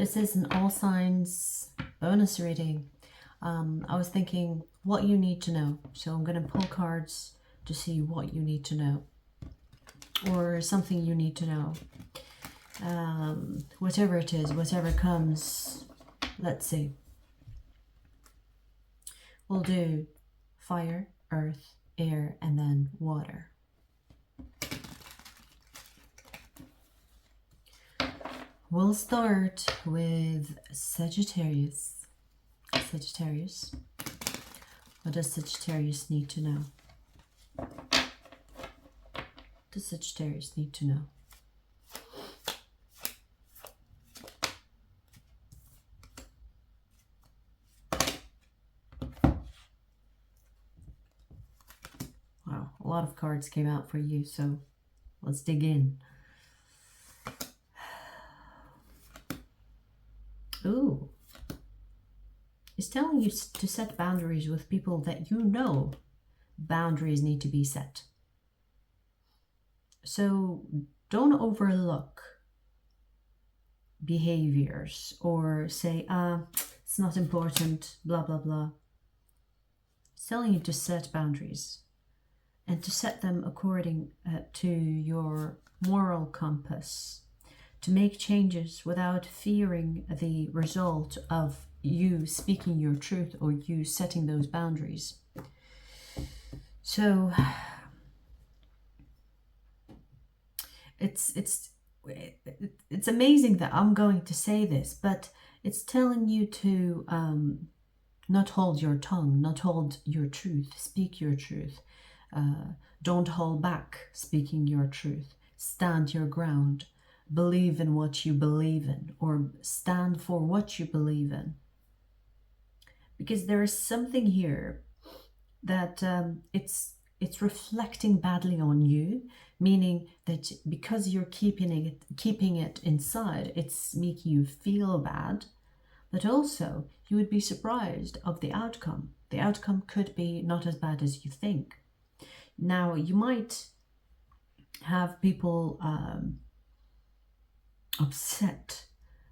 This is an all signs bonus reading. I was thinking what you need to know. So I'm going to pull cards to see what you need to know. Or something you need to know. Whatever it is, whatever comes. Let's see. We'll do fire, earth, air, and then water. We'll start with Sagittarius. Sagittarius. What does Sagittarius need to know? What does Sagittarius need to know? Wow, a lot of cards came out for you, so let's dig in. Ooh. It's telling you to set boundaries with people that you know boundaries need to be set. So don't overlook behaviors or say, it's not important, blah, blah, blah. It's telling you to set boundaries and to set them according to your moral compass. To make changes without fearing the result of you speaking your truth or you setting those boundaries. So it's amazing that I'm going to say this, but it's telling you to not hold your tongue, not hold your truth, speak your truth. Don't hold back speaking your truth. Stand your ground. Believe in what you believe in, or stand for what you believe in. Because there is something here that it's reflecting badly on you, meaning that because you're keeping it inside, it's making you feel bad. But also, you would be surprised of the outcome. The outcome could be not as bad as you think. Now, you might have people upset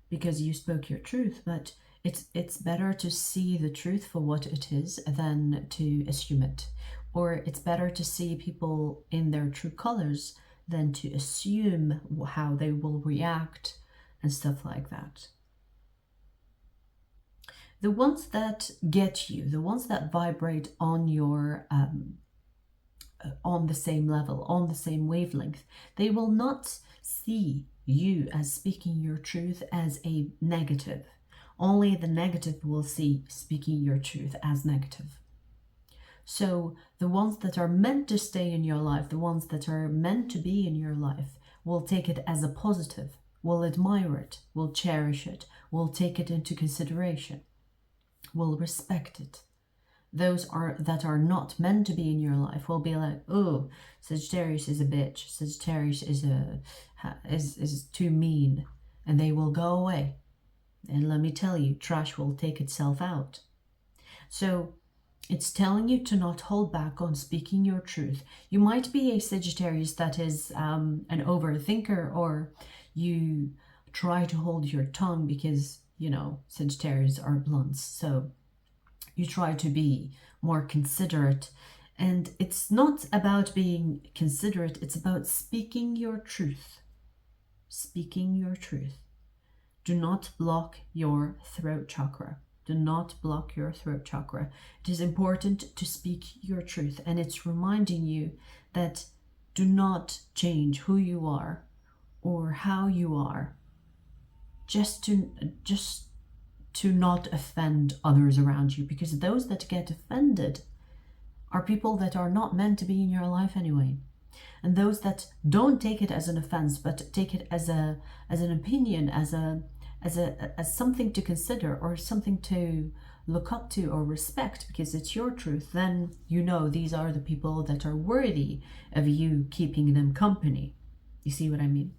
because you spoke your truth, but it's better to see the truth for what it is than to assume it. Or it's better to see people in their true colors than to assume how they will react and stuff like that. The ones that get you, the ones that vibrate on your on the same level, on the same wavelength, they will not see you as speaking your truth as a negative. Only the negative will see speaking your truth as negative. So the ones that are meant to stay in your life, the ones that are meant to be in your life, will take it as a positive, will admire it, will cherish it, will take it into consideration, will respect it. Those that are not meant to be in your life will be like, oh, Sagittarius is a bitch. Sagittarius is too mean, and they will go away. And let me tell you, trash will take itself out. So it's telling you to not hold back on speaking your truth. You might be a Sagittarius that is an overthinker, or you try to hold your tongue because, you know, Sagittarius are blunts. So you try to be more considerate, and it's not about being considerate, it's about speaking your truth. Speaking your truth. Do not block your throat chakra. Do not block your throat chakra. It is important to speak your truth, and it's reminding you that do not change who you are or how you are just to not offend others around you, because those that get offended are people that are not meant to be in your life anyway. And those that don't take it as an offense, but take it as an opinion, as something to consider or something to look up to or respect because it's your truth, then you know these are the people that are worthy of you keeping them company. You see what I mean?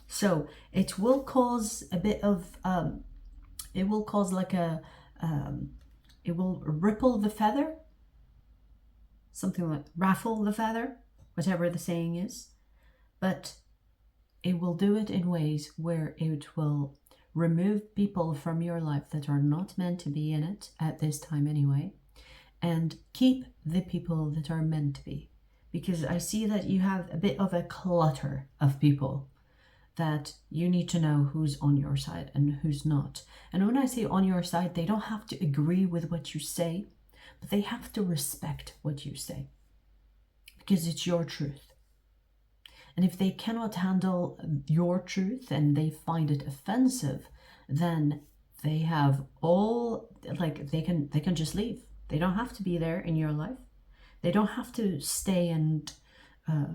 So it will cause a bit of it will cause like it will ripple the feather, something like raffle the feather, whatever the saying is, but it will do it in ways where it will remove people from your life that are not meant to be in it at this time anyway, and keep the people that are meant to be. Because I see that you have a bit of a clutter of people that you need to know who's on your side and who's not. And when I say on your side, they don't have to agree with what you say, but they have to respect what you say, because it's your truth. And if they cannot handle your truth and they find it offensive, then they have all, like, they can just leave. They don't have to be there in your life. They don't have to stay and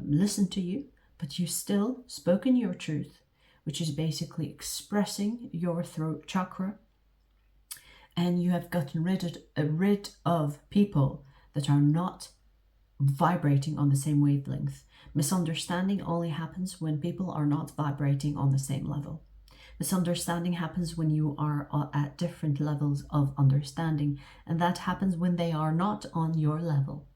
listen to you, but you still spoken your truth, which is basically expressing your throat chakra. And you have gotten rid of people that are not vibrating on the same wavelength. Misunderstanding only happens when people are not vibrating on the same level. Misunderstanding happens when you are at different levels of understanding, and that happens when they are not on your level.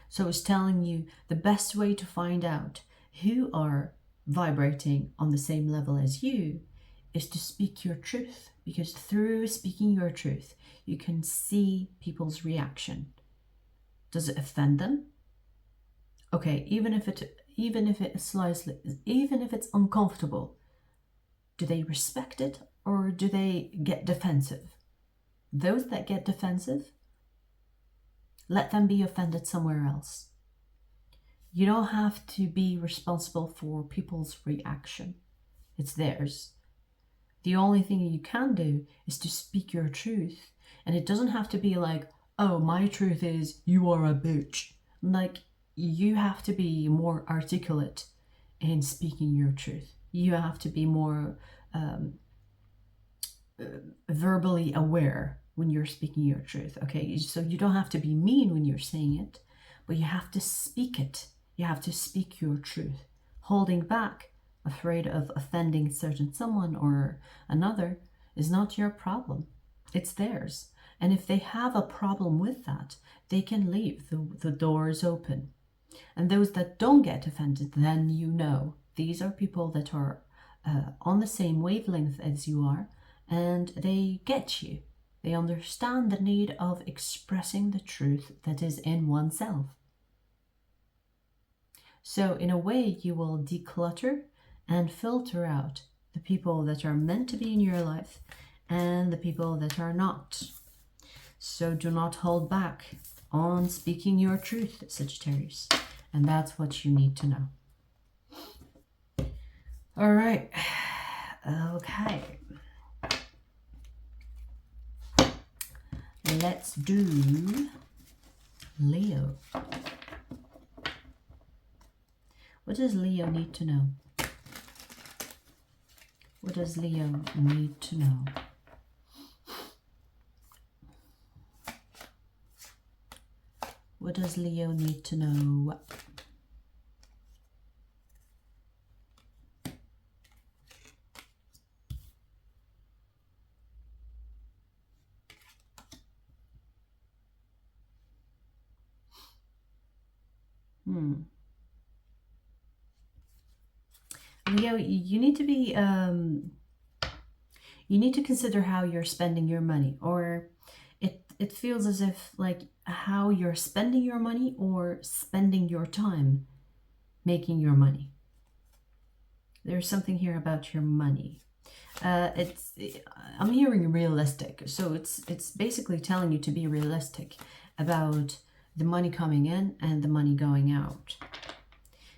So it's telling you the best way to find out who are vibrating on the same level as you is to speak your truth, because through speaking your truth, you can see people's reaction. Does it offend them? Okay, even if it's uncomfortable, do they respect it or do they get defensive? Those that get defensive, let them be offended somewhere else. You don't have to be responsible for people's reaction. It's theirs. The only thing you can do is to speak your truth. And it doesn't have to be like, oh, my truth is you are a bitch. Like, you have to be more articulate in speaking your truth. You have to be more verbally aware when you're speaking your truth, okay? So you don't have to be mean when you're saying it, but you have to speak it. You have to speak your truth. Holding back, afraid of offending certain someone or another, is not your problem. It's theirs. And if they have a problem with that, they can leave. The door is open. And those that don't get offended, then you know these are people that are on the same wavelength as you are, and they get you. They understand the need of expressing the truth that is in oneself. So in a way, you will declutter and filter out the people that are meant to be in your life and the people that are not. So do not hold back on speaking your truth, Sagittarius. And that's what you need to know. All right. Okay. Let's do Leo. What does Leo need to know? What does Leo need to know? What does Leo need to know? Leo, you need to be, you need to consider how you're spending your money, or it feels as if like how you're spending your money or spending your time making your money. There's something here about your money. I'm hearing realistic, so it's basically telling you to be realistic about the money coming in and the money going out,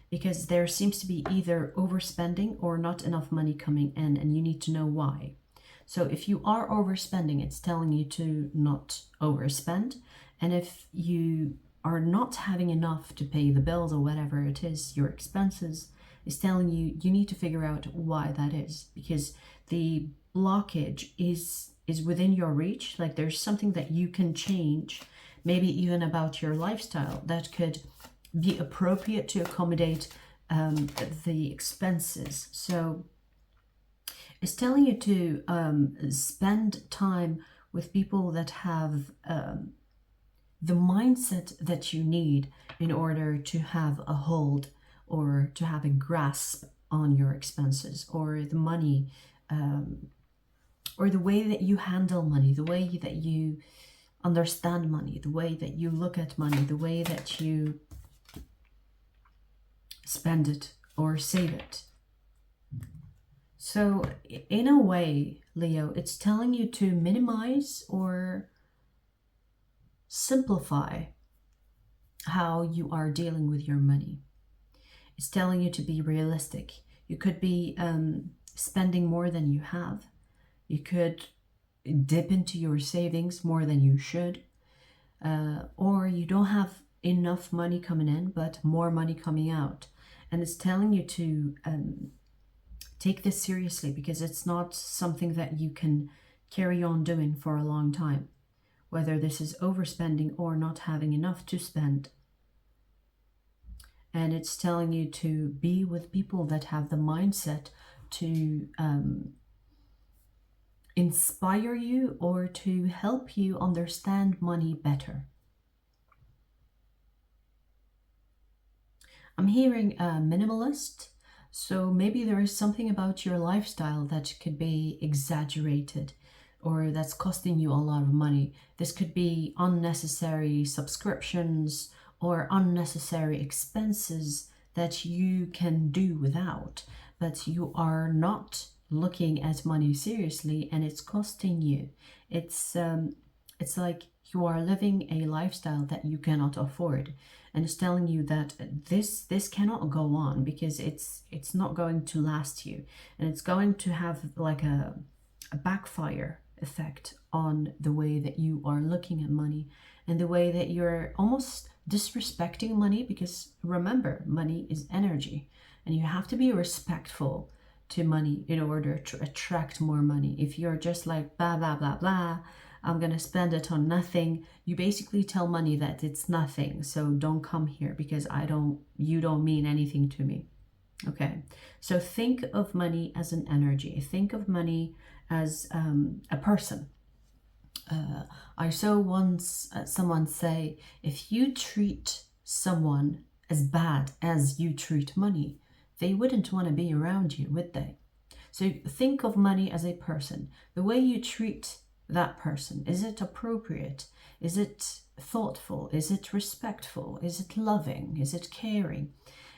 because there seems to be either overspending or not enough money coming in, and you need to know why. So if you are overspending, it's telling you to not overspend, and if you are not having enough to pay the bills or whatever it is, your expenses, is telling you you need to figure out why that is, because the blockage is within your reach. Like, there's something that you can change, maybe even about your lifestyle, that could be appropriate to accommodate the expenses. So it's telling you to spend time with people that have the mindset that you need in order to have a hold or to have a grasp on your expenses, or the money or the way that you handle money, the way that you understand money, the way that you look at money, the way that you spend it or save it. So in a way, Leo, it's telling you to minimize or simplify how you are dealing with your money. It's telling you to be realistic. You could be spending more than you have. You could dip into your savings more than you should. Or you don't have enough money coming in, but more money coming out. And it's telling you to take this seriously, because it's not something that you can carry on doing for a long time, whether this is overspending or not having enough to spend. And it's telling you to be with people that have the mindset to inspire you or to help you understand money better. I'm hearing minimalist. So maybe there is something about your lifestyle that could be exaggerated or that's costing you a lot of money. This could be unnecessary subscriptions or unnecessary expenses that you can do without, but you are not looking at money seriously and it's costing you. It's like you are living a lifestyle that you cannot afford. And it's telling you that this cannot go on, because it's not going to last you, and it's going to have like a backfire effect on the way that you are looking at money and the way that you're almost disrespecting money. Because remember, money is energy, and you have to be respectful to money in order to attract more money. If you're just like blah blah blah blah, I'm gonna spend it on nothing, you basically tell money that it's nothing, so don't come here because you don't mean anything to me. Okay, so think of money as an energy. Think of money as a person. I saw once someone say, if you treat someone as bad as you treat money, they wouldn't want to be around you, would they? So think of money as a person. The way you treat that person, is it appropriate? Is it thoughtful? Is it respectful? Is it loving? Is it caring?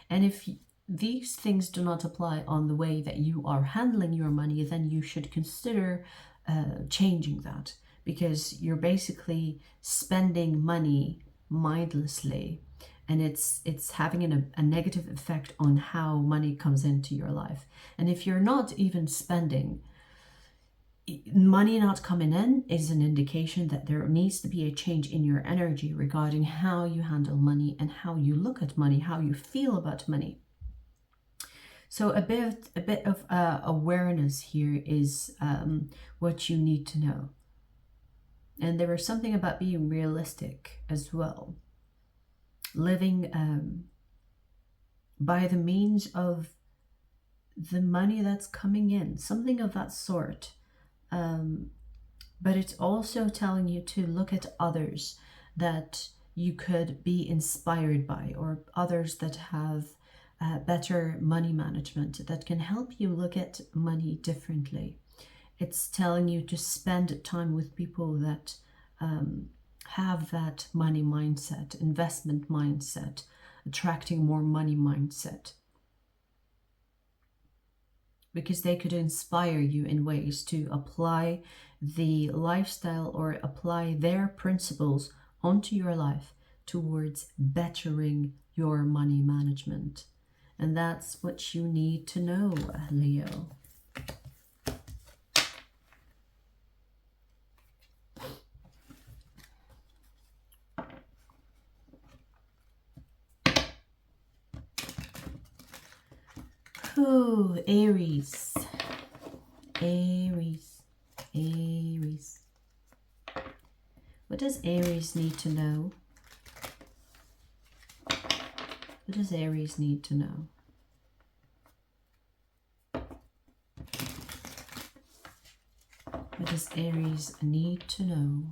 And if these things do not apply on the way that you are handling your money, then you should consider changing that, because you're basically spending money mindlessly, and it's having a negative effect on how money comes into your life. And if you're not even spending, money not coming in is an indication that there needs to be a change in your energy regarding how you handle money and how you look at money, how you feel about money. So a bit of awareness here is what you need to know. And there is something about being realistic as well. Living by the means of the money that's coming in, something of that sort. But it's also telling you to look at others that you could be inspired by, or others that have better money management that can help you look at money differently. It's telling you to spend time with people that have that money mindset, investment mindset, attracting more money mindset, because they could inspire you in ways to apply the lifestyle or apply their principles onto your life towards bettering your money management. And that's what you need to know, Leo. Ooh, Aries. Aries. Aries. What does Aries need to know? What does Aries need to know? What does Aries need to know?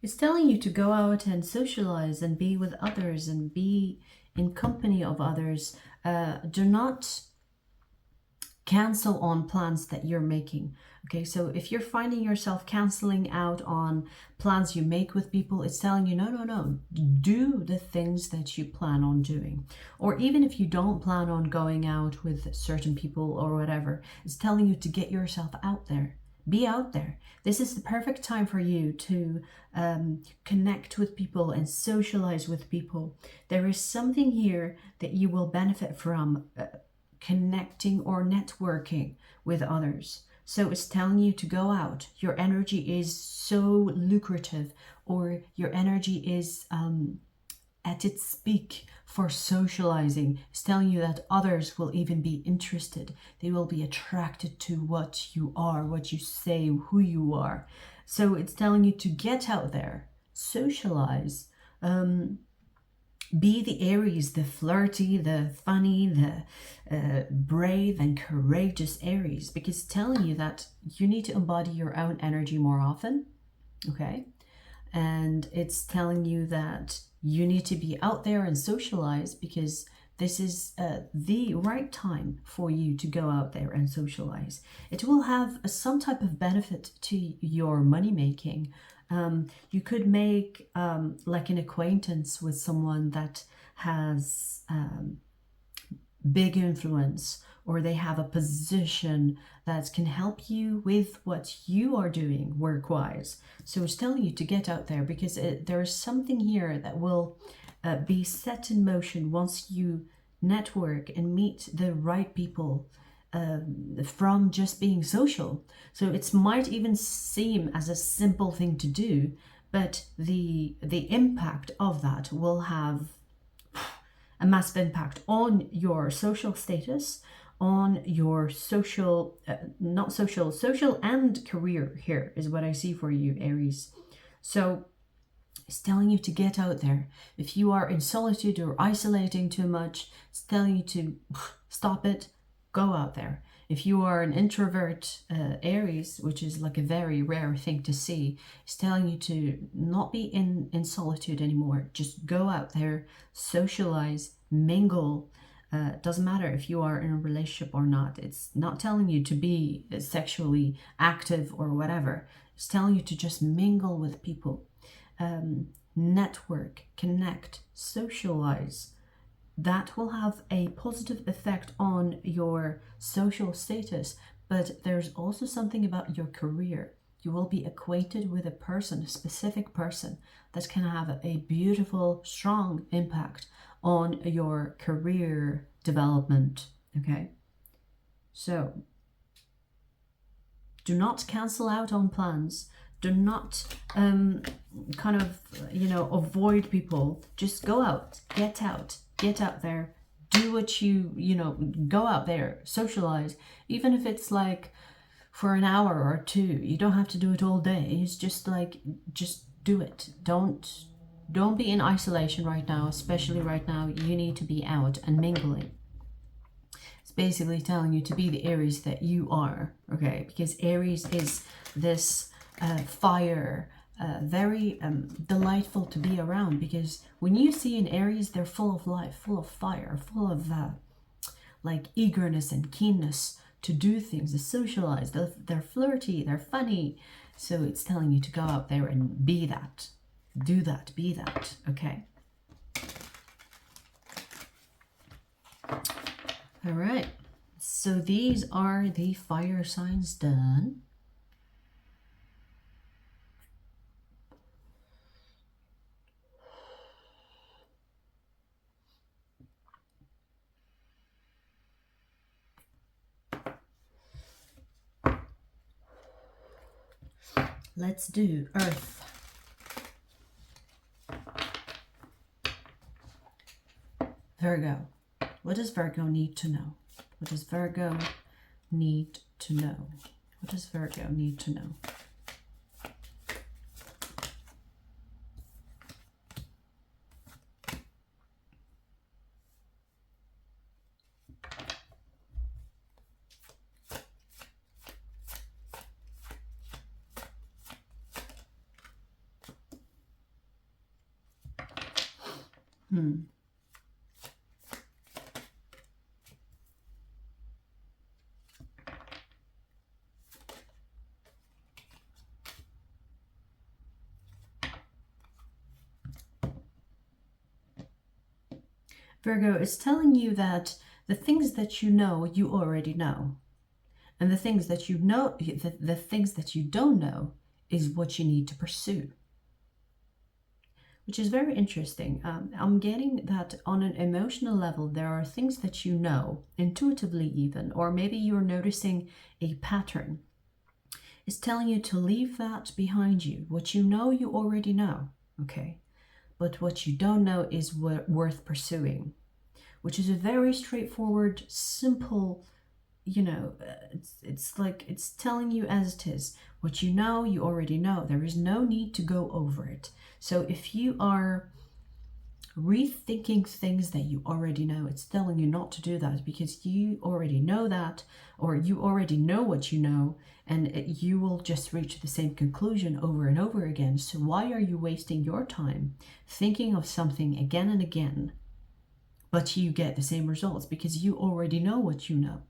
It's telling you to go out and socialize and be with others and be in company of others. Do not cancel on plans that you're making. Okay, so if you're finding yourself canceling out on plans you make with people, it's telling you, no, do the things that you plan on doing. Or even if you don't plan on going out with certain people or whatever, it's telling you to get yourself out there. Be out there. This is the perfect time for you to connect with people and socialize with people. There is something here that you will benefit from, connecting or networking with others. So it's telling you to go out. Your energy is so lucrative, or your energy is at its peak for socializing. It's telling you that others will even be interested. They will be attracted to what you are, what you say, who you are. So it's telling you to get out there, socialize, be the Aries, the flirty, the funny, the brave and courageous Aries, because it's telling you that you need to embody your own energy more often, okay? And it's telling you that you need to be out there and socialize, because this is the right time for you to go out there and socialize. It will have some type of benefit to your money making. You could make like an acquaintance with someone that has big influence, or they have a position that can help you with what you are doing work-wise. So it's telling you to get out there, because there is something here that will be set in motion once you network and meet the right people from just being social. So it might even seem as a simple thing to do, but the impact of that will have a massive impact on your social status, on your social, social and career. Here is what I see for you, Aries. So it's telling you to get out there. If you are in solitude or isolating too much, it's telling you to stop it, go out there. If you are an introvert Aries, which is like a very rare thing to see, it's telling you to not be in solitude anymore. Just go out there, socialize, mingle. Doesn't matter if you are in a relationship or not. It's not telling you to be sexually active or whatever. It's telling you to just mingle with people, network, connect, socialize. That will have a positive effect on your social status, but there's also something about your career. You will be acquainted with a person, a specific person, that can have a beautiful, strong impact on your career development, okay? So, do not cancel out on plans. Do not avoid people. Just go out, get out there, do what go out there, socialize. Even if it's like for an hour or two, you don't have to do it all day. It's just do it. Don't be in isolation right now, especially right now. You need to be out and mingling. It's basically telling you to be the Aries that you are, okay? Because Aries is this fire, very delightful to be around, because when you see an Aries, they're full of life, full of fire, full of like eagerness and keenness to do things, to socialize. They're flirty, they're funny. So it's telling you to go out there and be that, do that, be that, okay? All right, so these are the fire signs done. Let's do Earth. Virgo. What does Virgo need to know? What does Virgo need to know? What does Virgo need to know? Hmm. Virgo is telling you that the things that you know, you already know. And the things that you know, the things that you don't know is what you need to pursue. Which is very interesting. I'm getting that on an emotional level, there are things that you know, intuitively even, or maybe you're noticing a pattern. It's telling you to leave that behind you. What you know, you already know, okay? But what you don't know is worth pursuing, which is a very straightforward, simple, you know, it's like it's telling you as it is. What you know, you already know. There is no need to go over it. So if you are rethinking things that you already know, it's telling you not to do that, because you already know that, or you already know what you know, and you will just reach the same conclusion over and over again. So why are you wasting your time thinking of something again and again, but you get the same results? Because you already know what you know.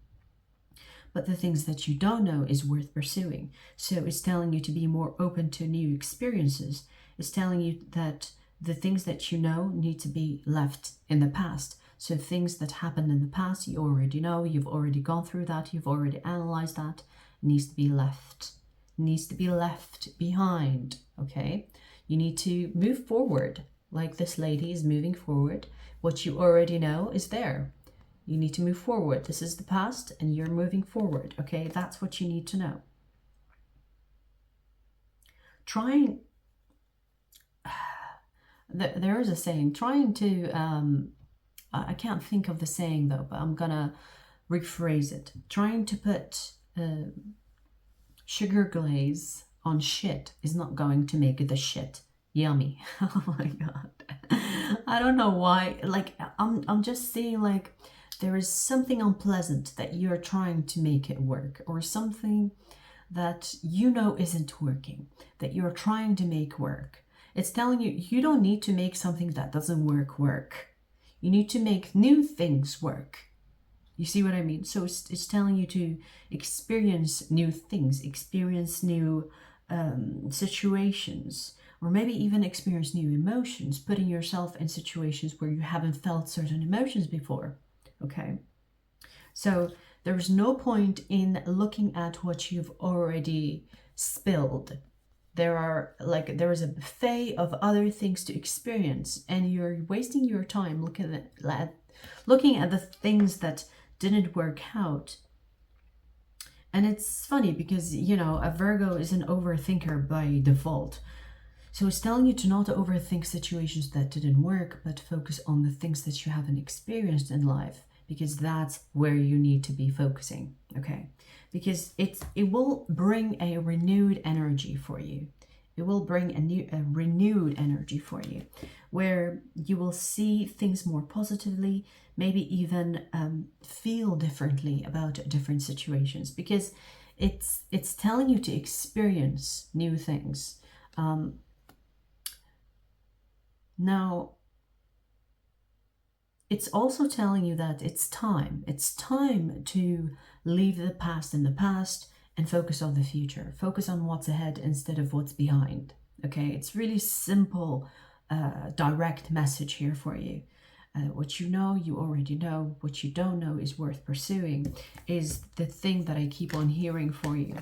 But the things that you don't know is worth pursuing. So it's telling you to be more open to new experiences. It's telling you that the things that you know need to be left in the past. So things that happened in the past, you already know, you've already gone through that, you've already analyzed that, needs to be left. Needs to be left behind, okay? You need to move forward, like this lady is moving forward. What you already know is there. You need to move forward. This is the past and you're moving forward, okay? That's what you need to know. Trying, there is a saying, trying to, I can't think of the saying though, but I'm gonna rephrase it. Trying to put sugar glaze on shit is not going to make the shit yummy. Oh my God. I don't know why, like, I'm just seeing like, there is something unpleasant that you're trying to make it work, or something that you know isn't working, that you're trying to make work. It's telling you, you don't need to make something that doesn't work. You need to make new things work. You see what I mean? So it's telling you to experience new things, experience new situations, or maybe even experience new emotions, putting yourself in situations where you haven't felt certain emotions before. Okay, so there's no point in looking at what you've already spilled. There is a buffet of other things to experience, and you're wasting your time looking at the things that didn't work out. And it's funny because, you know, a Virgo is an overthinker by default. So it's telling you to not overthink situations that didn't work, but focus on the things that you haven't experienced in life, because that's where you need to be focusing, okay? Because it will bring a renewed energy for you. It will bring a renewed energy for you, where you will see things more positively, maybe even feel differently about different situations, because it's telling you to experience new things. Now, it's also telling you that it's time. It's time to leave the past in the past and focus on the future. Focus on what's ahead instead of what's behind. Okay, it's really simple, direct message here for you. What you know, you already know. What you don't know is worth pursuing, is the thing that I keep on hearing for you.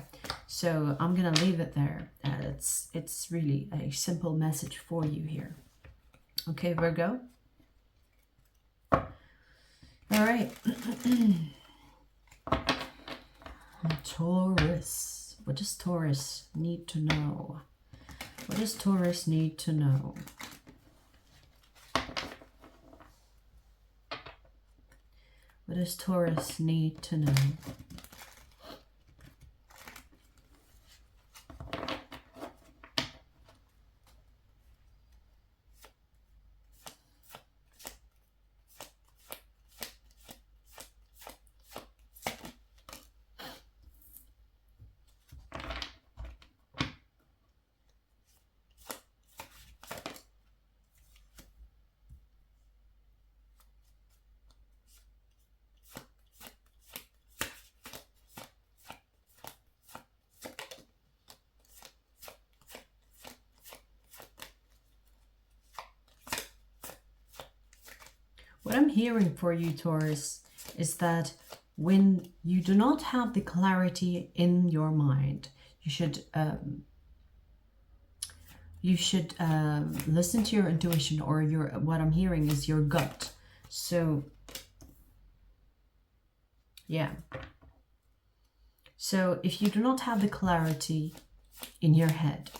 So I'm gonna leave it there. It's really a simple message for you here. Okay, Virgo? All right. Taurus. What does Taurus need to know? What does Taurus need to know? What does Taurus need to know? What I'm hearing for you, Taurus, is that when you do not have the clarity in your mind, you should listen to your intuition, or what I'm hearing is your gut. So yeah. So if you do not have the clarity in your head,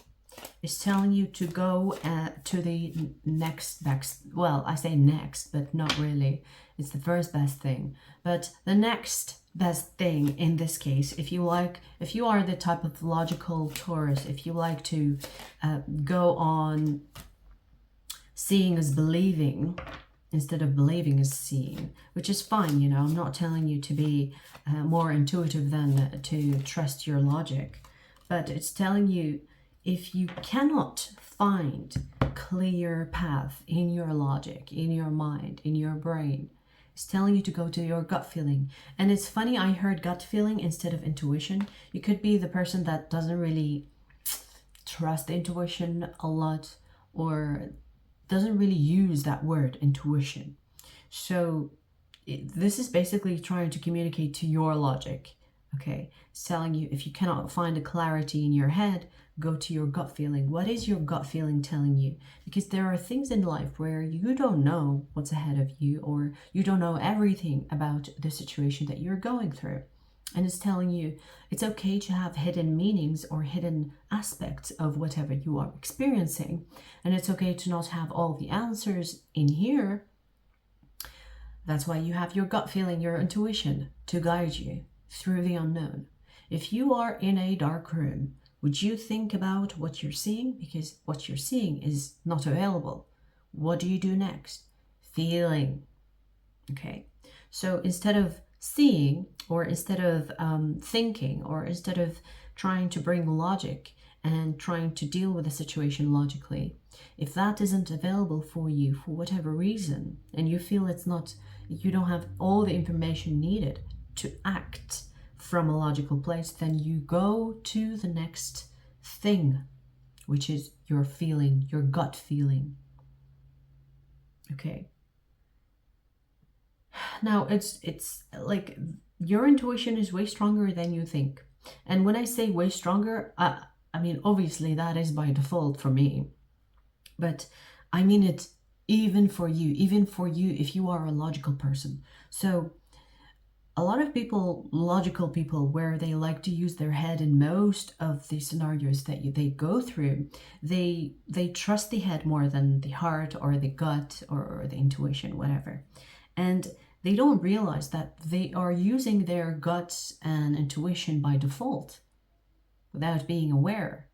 it's telling you to go to the next best, well, I say next, but not really. It's the first best thing. But the next best thing in this case, if you are the type of logical Taurus, if you like to go on seeing as believing instead of believing as seeing, which is fine, you know. I'm not telling you to be more intuitive than to trust your logic, but it's telling you, if you cannot find a clear path in your logic, in your mind, in your brain, it's telling you to go to your gut feeling. And it's funny, I heard gut feeling instead of intuition. You could be the person that doesn't really trust intuition a lot, or doesn't really use that word intuition. So this is basically trying to communicate to your logic. Okay, it's telling you, if you cannot find a clarity in your head, go to your gut feeling. What is your gut feeling telling you? Because there are things in life where you don't know what's ahead of you, or you don't know everything about the situation that you're going through. And it's telling you it's okay to have hidden meanings or hidden aspects of whatever you are experiencing. And it's okay to not have all the answers in here. That's why you have your gut feeling, your intuition, to guide you through the unknown. If you are in a dark room, would you think about what you're seeing? Because what you're seeing is not available. What do you do next? Feeling. Okay. So instead of seeing, or instead of thinking, or instead of trying to bring logic and trying to deal with the situation logically, if that isn't available for you for whatever reason, and you feel you don't have all the information needed to act from a logical place, then you go to the next thing, which is your feeling, your gut feeling. Okay. Now it's like your intuition is way stronger than you think. And when I say way stronger, I mean, obviously that is by default for me, but I mean it even for you if you are a logical person. So a lot of people, logical people, where they like to use their head in most of the scenarios that they go through, they trust the head more than the heart or the gut or the intuition, whatever. And they don't realize that they are using their guts and intuition by default without being aware.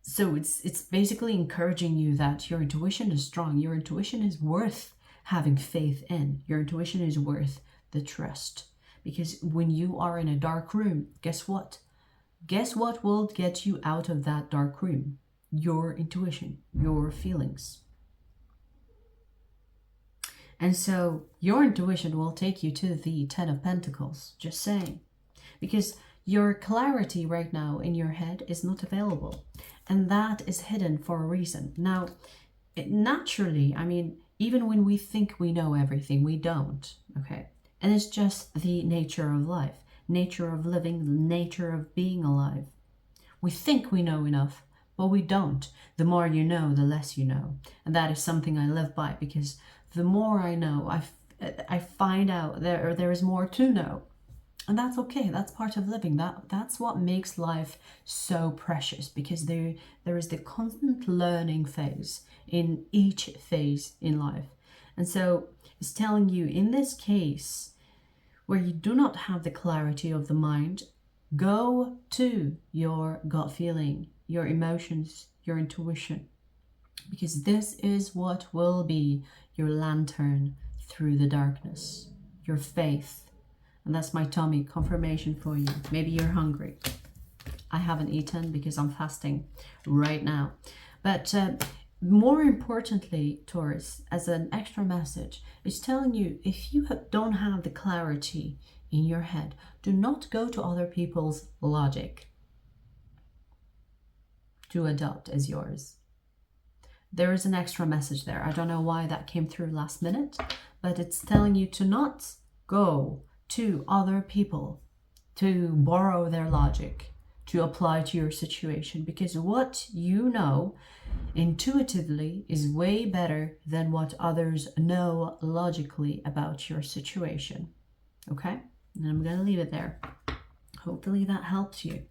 So it's basically encouraging you that your intuition is strong. Your intuition is worth having faith in. Your intuition is worth the trust. Because when you are in a dark room, guess what? Guess what will get you out of that dark room? Your intuition, your feelings. And so your intuition will take you to the 10 of Pentacles, just saying. Because your clarity right now in your head is not available. And that is hidden for a reason. Now, naturally, I mean, even when we think we know everything, we don't, okay? And it's just the nature of life, nature of living, the nature of being alive. We think we know enough, but we don't. The more you know, the less you know. And that is something I live by, because the more I know, I find out there is more to know. And that's okay. That's part of living. That's what makes life so precious, because there is the constant learning phase in each phase in life. And so it's telling you, in this case, where you do not have the clarity of the mind, go to your gut feeling, your emotions, your intuition, because this is what will be your lantern through the darkness, your faith. And that's my tummy confirmation for you. Maybe you're hungry. I haven't eaten because I'm fasting right now. But more importantly, Taurus, as an extra message, it's telling you, if you don't have the clarity in your head, do not go to other people's logic to adopt as yours. There is an extra message there. I don't know why that came through last minute, but it's telling you to not go to other people to borrow their logic to apply to your situation, because what you know intuitively is way better than what others know logically about your situation. Okay? And I'm going to leave it there. Hopefully that helps you.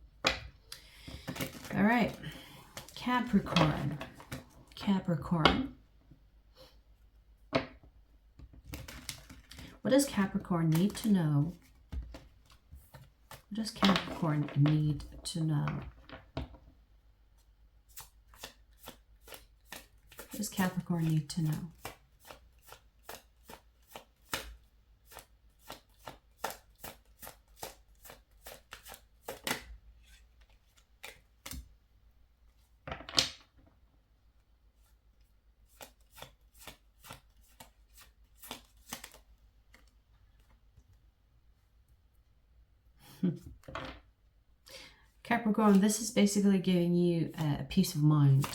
All right. Capricorn. Capricorn. What does Capricorn need to know? What does Capricorn need to know? What does Capricorn need to know? Capricorn, this is basically giving you a peace of mind.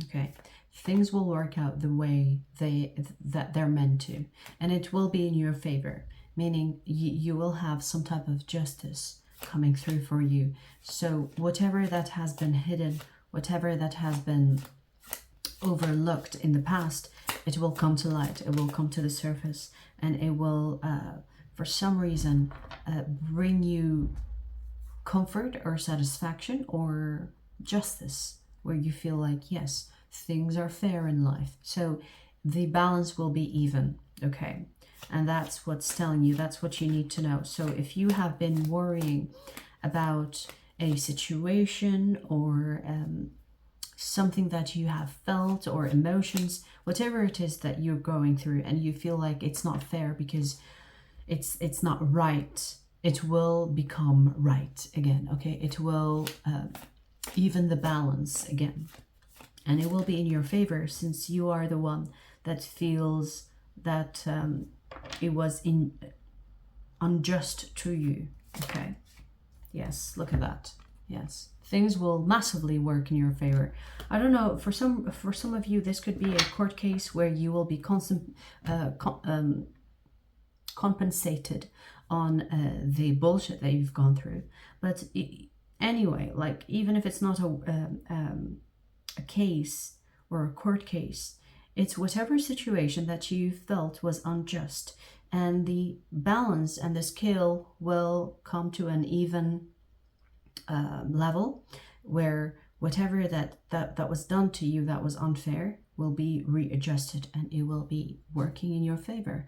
Okay, things will work out the way that they're meant to, and it will be in your favor, meaning you will have some type of justice coming through for you. So whatever that has been hidden, whatever that has been overlooked in the past, it will come to light, it will come to the surface, and it will for some reason bring you comfort or satisfaction or justice, where you feel like, yes, things are fair in life. So the balance will be even, okay? And that's what's telling you, that's what you need to know. So if you have been worrying about a situation or something that you have felt, or emotions, whatever it is that you're going through, and you feel like it's not fair because it's not right, it will become right again, okay? It will even the balance again. And it will be in your favor, since you are the one that feels that it was unjust to you, okay? Yes, look at that. Yes, things will massively work in your favor. I don't know, for some of you, this could be a court case where you will be compensated on the bullshit that you've gone through. But anyway, like, even if it's not a case or a court case, it's whatever situation that you felt was unjust, and the balance and the scale will come to an even level, where whatever that was done to you that was unfair will be readjusted, and it will be working in your favor.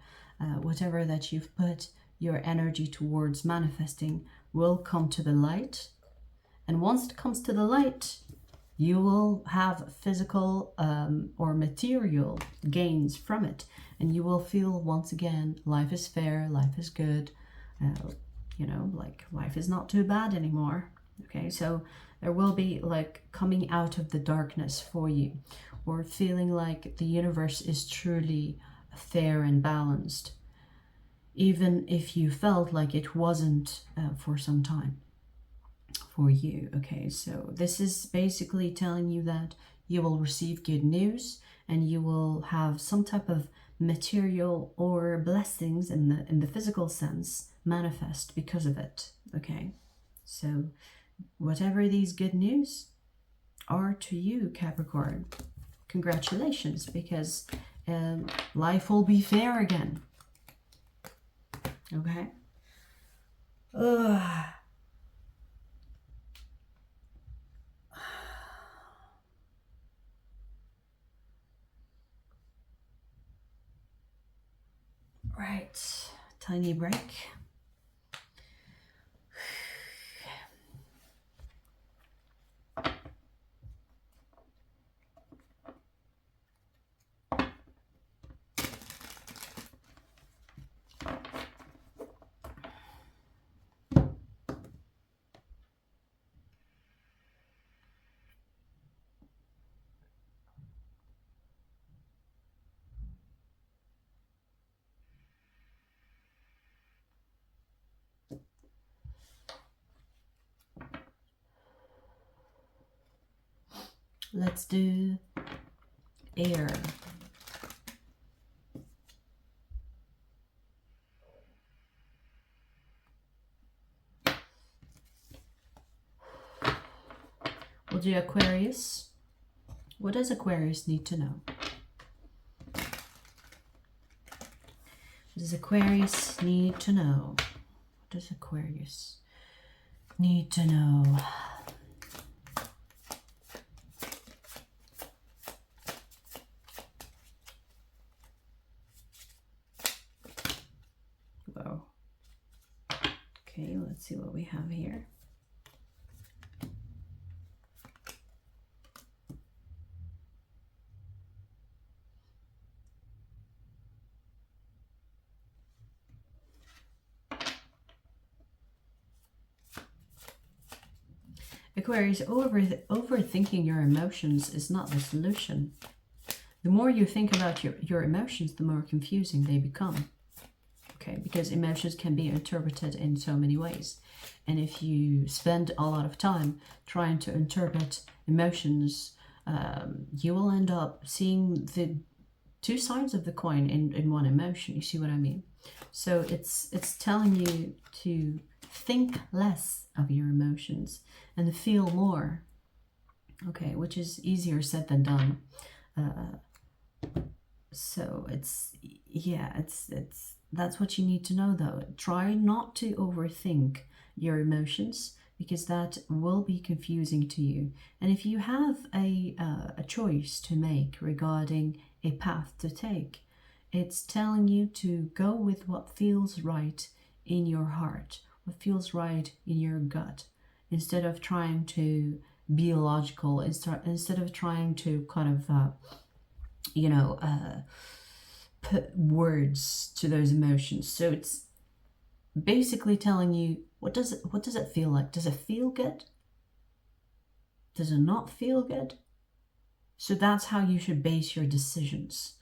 Whatever that you've put your energy towards manifesting will come to the light, and once it comes to the light, you will have physical or material gains from it, and you will feel once again life is fair, life is good, you know, like life is not too bad anymore. Okay, so there will be like coming out of the darkness for you, or feeling like the universe is truly fair and balanced, even if you felt like it wasn't for some time for you. Okay, so this is basically telling you that you will receive good news, and you will have some type of material or blessings in the physical sense manifest because of it. Okay, so whatever these good news are to you, Capricorn, congratulations, because life will be fair again. Okay. Ugh. Right, tiny break. Let's do air. We'll do Aquarius. What does Aquarius need to know? What does Aquarius need to know? What does Aquarius need to know? Whoa. Okay, let's see what we have here. Aquarius, overthinking your emotions is not the solution. The more you think about your emotions, the more confusing they become. Okay, because emotions can be interpreted in so many ways. And if you spend a lot of time trying to interpret emotions, you will end up seeing the two sides of the coin in one emotion. You see what I mean? So it's telling you to think less of your emotions and feel more. Okay, which is easier said than done. So it's that's what you need to know, though. Try not to overthink your emotions, because that will be confusing to you. And if you have a choice to make regarding a path to take, it's telling you to go with what feels right in your heart, what feels right in your gut, instead of trying to be logical, instead of trying to kind of, put words to those emotions. So it's basically telling you, what does it feel like? Does it feel good? Does it not feel good? So that's how you should base your decisions.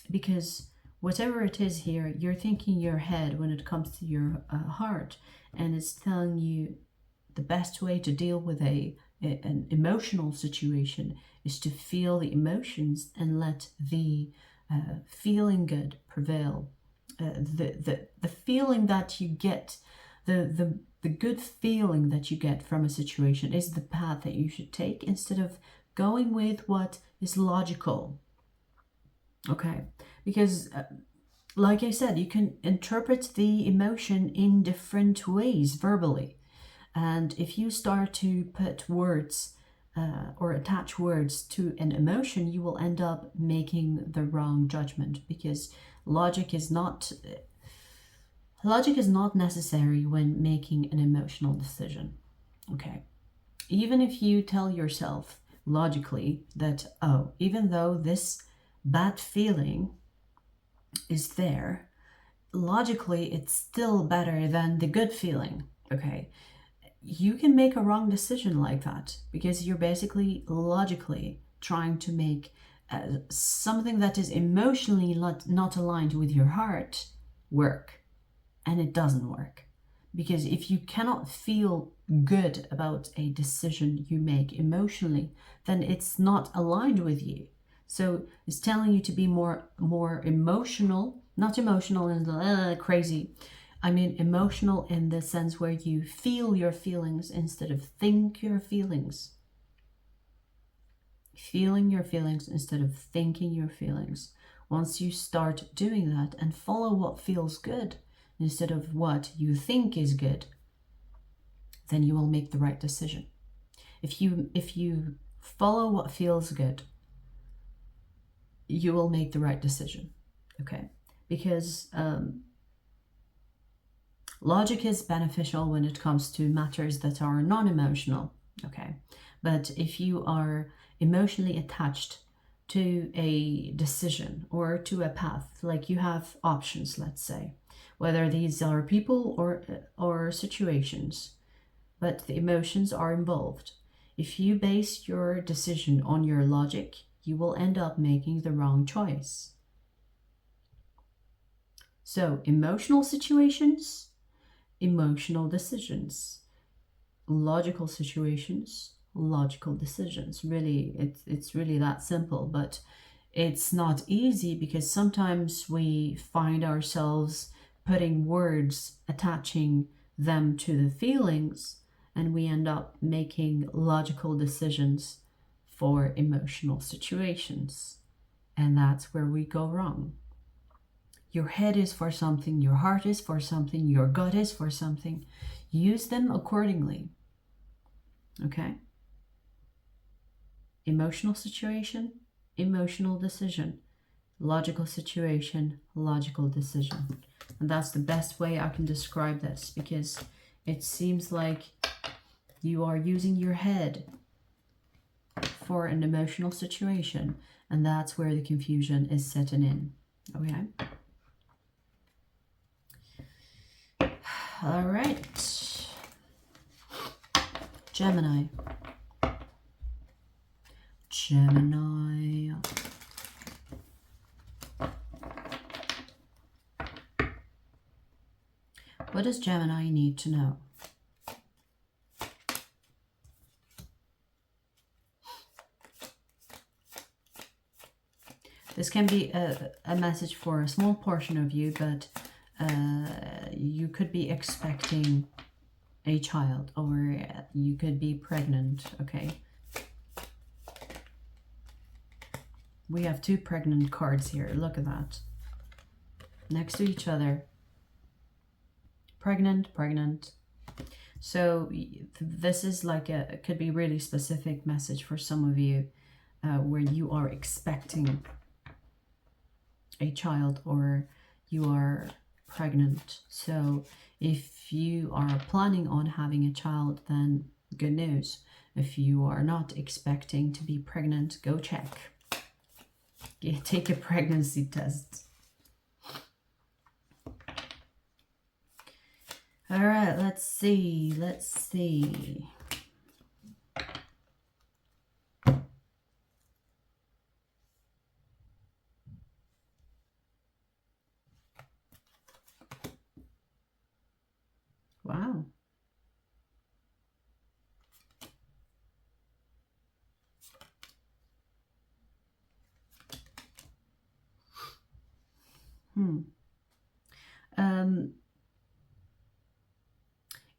Because whatever it is here, you're thinking your head when it comes to your heart, and it's telling you the best way to deal with an emotional situation is to feel the emotions and let the feeling good prevail. The feeling that you get, the good feeling that you get from a situation is the path that you should take, instead of going with what is logical. Okay, because like I said, you can interpret the emotion in different ways verbally. And if you start to put words or attach words to an emotion, you will end up making the wrong judgment, because logic is not necessary when making an emotional decision. Okay, even if you tell yourself logically that, oh, even though this bad feeling is there, logically it's still better than the good feeling. Okay, you can make a wrong decision like that, because you're basically logically trying to make something that is emotionally not aligned with your heart work, and it doesn't work. Because if you cannot feel good about a decision you make emotionally, then it's not aligned with you. So it's telling you to be more emotional, not emotional and crazy. I mean emotional in the sense where you feel your feelings instead of think your feelings. Feeling your feelings instead of thinking your feelings. Once you start doing that and follow what feels good instead of what you think is good, then you will make the right decision. If you follow what feels good, you will make the right decision. Okay, because logic is beneficial when it comes to matters that are non-emotional. Okay, but if you are emotionally attached to a decision or to a path, like you have options, let's say, whether these are people or situations, but the emotions are involved. If you base your decision on your logic, you will end up making the wrong choice. So emotional situations, emotional decisions. Logical situations, logical decisions. Really, it's really that simple, but it's not easy because sometimes we find ourselves putting words, attaching them to the feelings, and we end up making logical decisions for emotional situations. And that's where we go wrong. Your head is for something, your heart is for something, your gut is for something. Use them accordingly. Okay? Emotional situation, emotional decision. Logical situation, logical decision. And that's the best way I can describe this, because it seems like you are using your head for an emotional situation, and that's where the confusion is setting in. Okay? All right. Gemini. Gemini. What does Gemini need to know? This can be a message for a small portion of you, but you could be expecting a child, or you could be pregnant, okay? We have two pregnant cards here. Look at that. Next to each other. Pregnant, pregnant. So this is like it could be really specific message for some of you where you are expecting a child or you are pregnant. So if you are planning on having a child, then good news. If you are not expecting to be pregnant, go check. Take a pregnancy test. All right, let's see. Wow.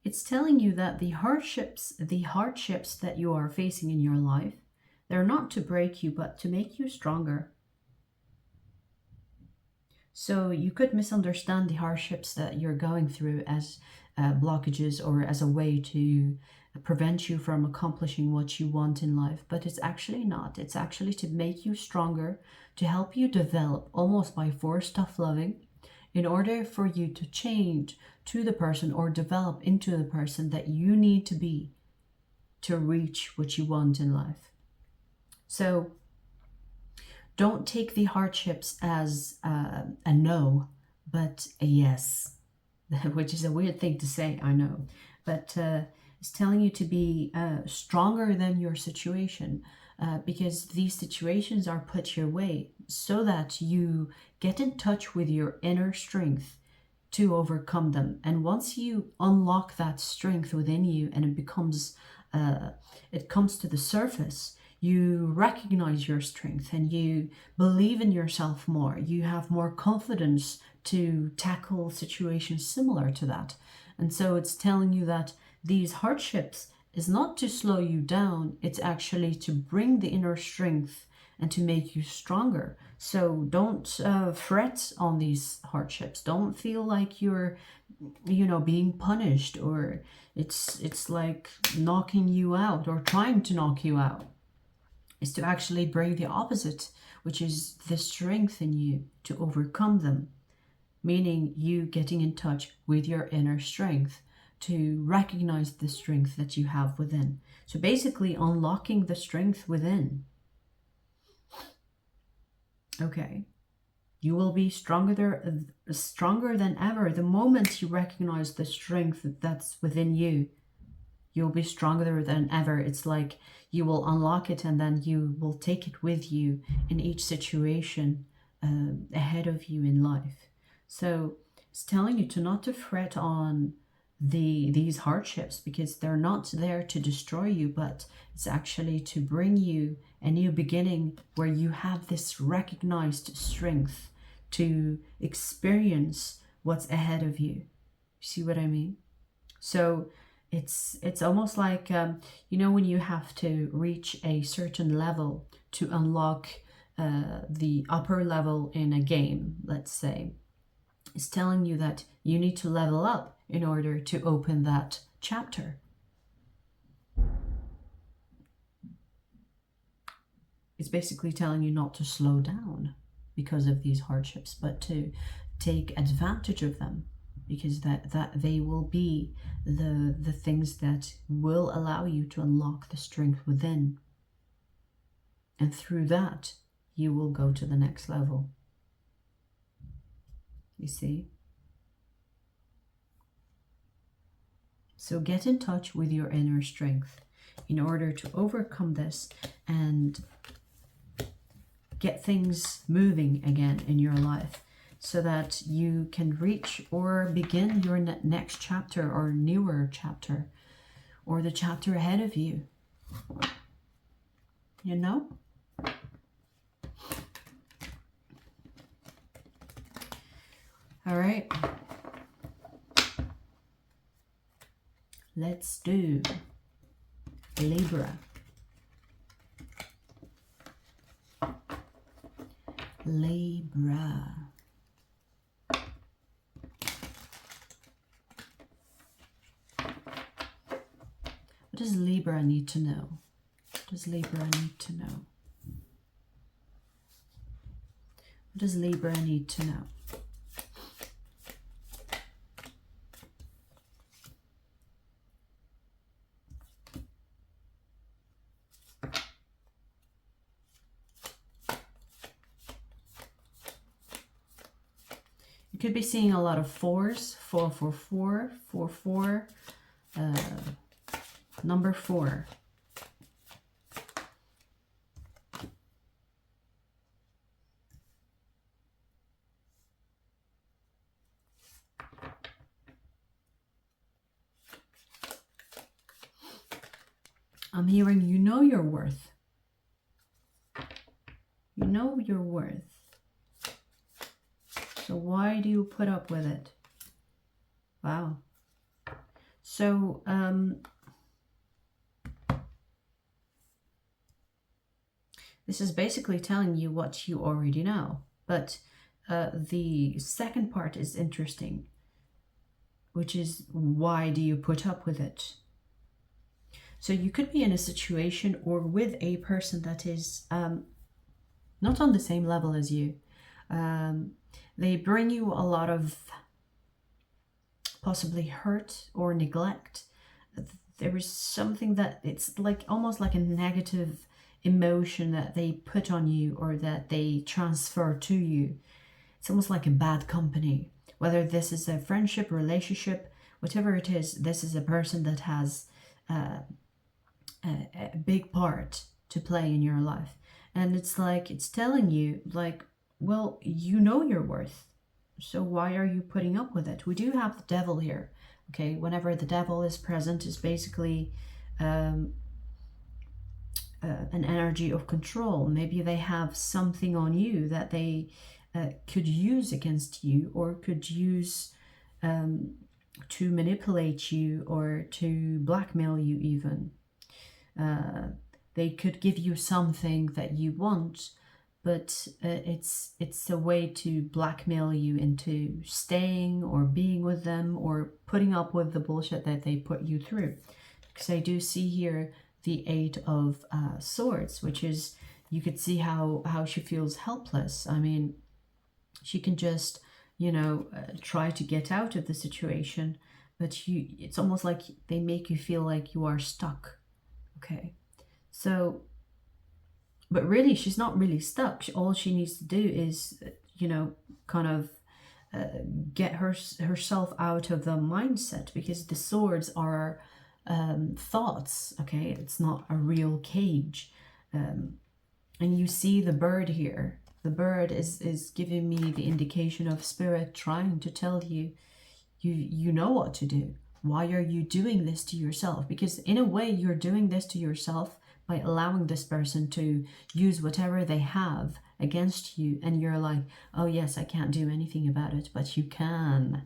It's telling you that the hardships that you are facing in your life, they're not to break you, but to make you stronger. So you could misunderstand the hardships that you're going through as blockages or as a way to prevent you from accomplishing what you want in life, but it's actually not. It's actually to make you stronger, to help you develop almost by force tough loving, in order for you to change to the person or develop into the person that you need to be to reach what you want in life. So don't take the hardships as a no, but a yes, which is a weird thing to say, I know. But it's telling you to be stronger than your situation, because these situations are put your way so that you get in touch with your inner strength to overcome them. And once you unlock that strength within you and it comes to the surface, you recognize your strength and you believe in yourself more. You have more confidence to tackle situations similar to that. And so it's telling you that these hardships is not to slow you down, it's actually to bring the inner strength and to make you stronger. So don't fret on these hardships. Don't feel like you're, being punished, or it's like knocking you out or trying to knock you out. It's to actually bring the opposite, which is the strength in you to overcome them, meaning you getting in touch with your inner strength, to recognize the strength that you have within. So basically unlocking the strength within. Okay. You will be stronger than ever. The moment you recognize the strength that's within you, you'll be stronger than ever. It's like you will unlock it and then you will take it with you in each situation ahead of you in life. So it's telling you to not to fret on these hardships, because they're not there to destroy you, but it's actually to bring you a new beginning where you have this recognized strength to experience what's ahead of you. See what I mean? So it's almost like, you know, when you have to reach a certain level to unlock the upper level in a game, let's say, it's telling you that you need to level up in order to open that chapter. It's basically telling you not to slow down because of these hardships, but to take advantage of them, because that they will be the things that will allow you to unlock the strength within. And through that, you will go to the next level. You see? So get in touch with your inner strength in order to overcome this and get things moving again in your life, so that you can reach or begin your next chapter or newer chapter, or the chapter ahead of you. You know? All right. Let's do Libra. Libra. What does Libra need to know? What does Libra need to know? What does Libra need to know? Could be seeing a lot of fours, 444, 44, number 4. I'm hearing you know your worth. You know your worth. So why do you put up with it? Wow. So, this is basically telling you what you already know. But the second part is interesting, which is, why do you put up with it? So you could be in a situation or with a person that is not on the same level as you. They bring you a lot of possibly hurt or neglect. There is something that it's like almost like a negative emotion that they put on you or that they transfer to you. It's almost like a bad company. Whether this is a friendship, relationship, whatever it is, this is a person that has a big part to play in your life. And it's like, it's telling you like, well, you know your worth, so why are you putting up with it? We do have the devil here, okay? Whenever the devil is present, is basically an energy of control. Maybe they have something on you that they could use against you, or could use to manipulate you or to blackmail you even. They could give you something that you want, but it's a way to blackmail you into staying or being with them or putting up with the bullshit that they put you through. Because I do see here the 8 of Swords, which is, you could see how she feels helpless. I mean, she can just, you know, try to get out of the situation, but it's almost like they make you feel like you are stuck. Okay, so, but really, she's not really stuck. All she needs to do is, you know, kind of get herself out of the mindset, because the swords are thoughts, okay? It's not a real cage. And you see the bird here. The bird is giving me the indication of spirit trying to tell you, you know what to do. Why are you doing this to yourself? Because in a way, you're doing this to yourself by allowing this person to use whatever they have against you. And you're like, oh yes, I can't do anything about it, but you can.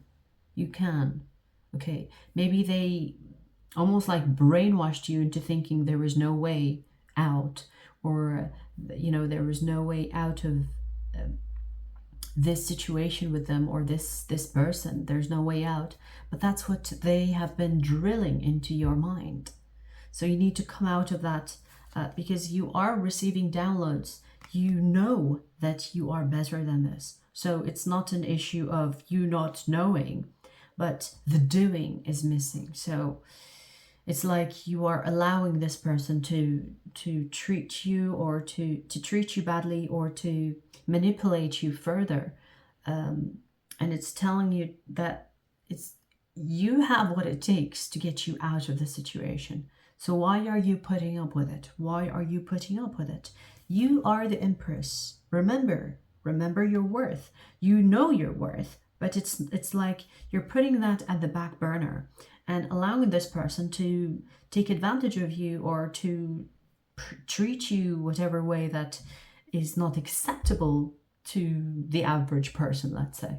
You can. Okay. Maybe they almost like brainwashed you into thinking there was no way out, or, you know, there was no way out of this situation with them, or this person. There's no way out. But that's what they have been drilling into your mind. So you need to come out of that, because you are receiving downloads. You know that you are better than this. So it's not an issue of you not knowing, but the doing is missing. So it's like you are allowing this person to treat you, or to treat you badly, or to manipulate you further. And it's telling you that you have what it takes to get you out of the situation. So why are you putting up with it? Why are you putting up with it? You are the Empress. Remember your worth. You know your worth, but it's like you're putting that at the back burner and allowing this person to take advantage of you, or to treat you whatever way that is not acceptable to the average person, let's say.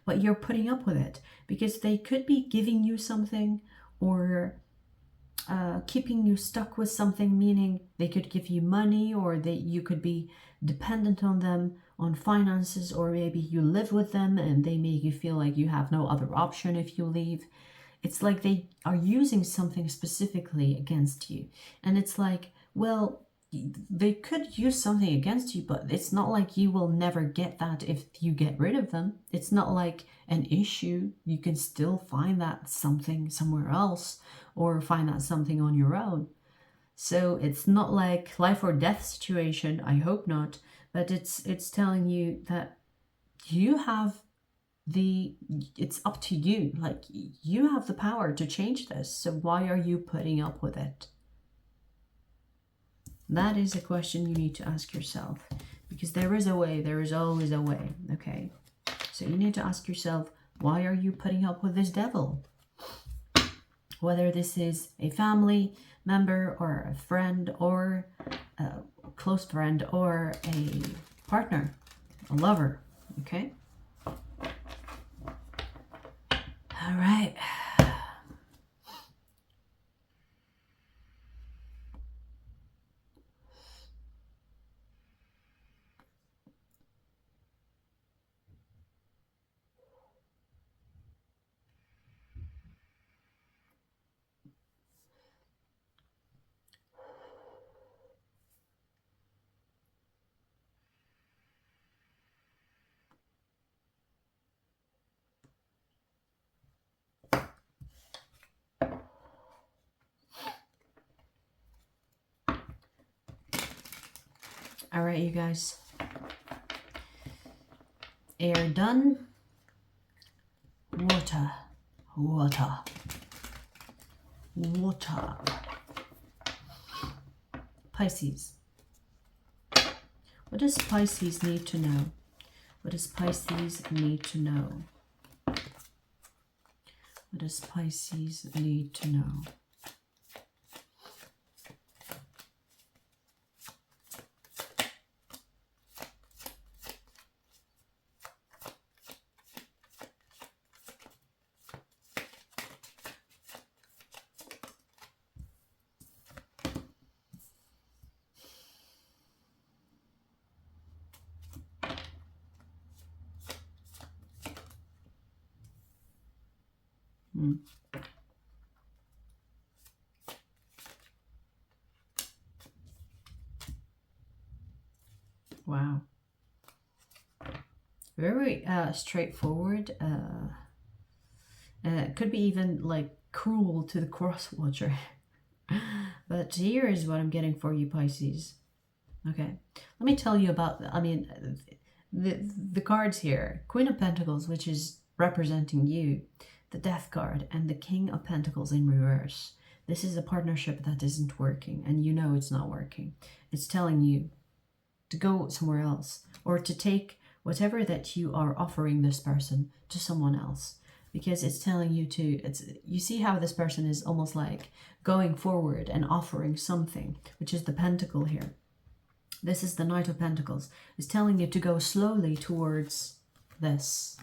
But you're putting up with it because they could be giving you something, or keeping you stuck with something, meaning they could give you money, or you could be dependent on them, on finances, or maybe you live with them and they make you feel like you have no other option if you leave. It's like they are using something specifically against you. And it's like, well, they could use something against you, but it's not like you will never get that if you get rid of them. It's not like an issue. You can still find that something somewhere else, or find that something on your own. So it's not like life or death situation. I hope not. But it's telling you that you have it's up to you. Like, you have the power to change this. So why are you putting up with it? That is a question you need to ask yourself, because there is a way. There is always a way. Okay. So you need to ask yourself, why are you putting up with this devil? Whether this is a family member, or a friend, or a close friend, or a partner, a lover. Okay. All right. All right, you guys. Air done. Water. Water. Water. Pisces. What does Pisces need to know? What does Pisces need to know? What does Pisces need to know? Wow. Very straightforward. It could be even like cruel to the cross-watcher. But here is what I'm getting for you, Pisces. Okay. Let me tell you about, the cards here. Queen of Pentacles, which is representing you. The Death card, and the King of Pentacles in reverse. This is a partnership that isn't working, and you know it's not working. It's telling you to go somewhere else, or to take whatever that you are offering this person to someone else. because it's telling you to, you see how this person is almost like going forward and offering something, which is the pentacle here. This is the Knight of Pentacles. It's telling you to go slowly towards this,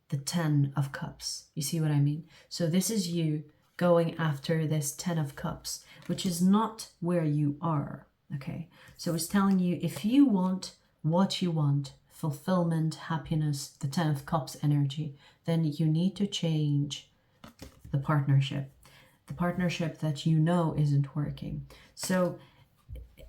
the 10 of Cups. You see what I mean? So this is you going after this 10 of Cups, which is not where you are, okay? So it's telling you, if you want what you want, fulfillment, happiness, the 10 of Cups energy, then you need to change the partnership that you know isn't working. So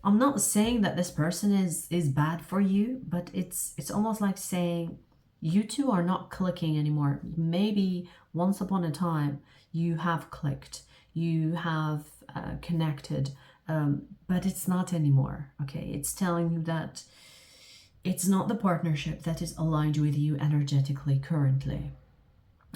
I'm not saying that this person is bad for you, but it's almost like saying you two are not clicking anymore. Maybe once upon a time you have clicked, you have connected, but it's not anymore, okay? It's telling you that it's not the partnership that is aligned with you energetically currently.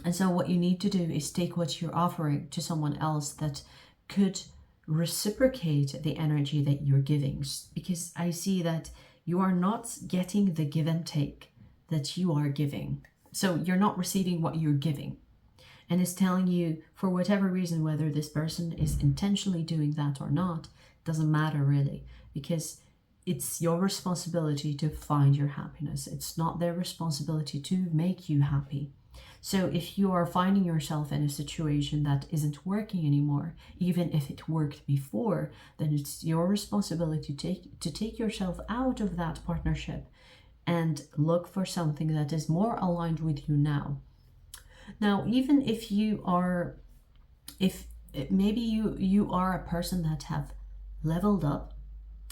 And so what you need to do is take what you're offering to someone else that could reciprocate the energy that you're giving, because I see that you are not getting the give and take that you are giving. So you're not receiving what you're giving. And it's telling you, for whatever reason, whether this person is intentionally doing that or not, doesn't matter really, because it's your responsibility to find your happiness. It's not their responsibility to make you happy. So if you are finding yourself in a situation that isn't working anymore, even if it worked before, then it's your responsibility to take yourself out of that partnership and look for something that is more aligned with you now. Now, even if you are, maybe you are a person that have leveled up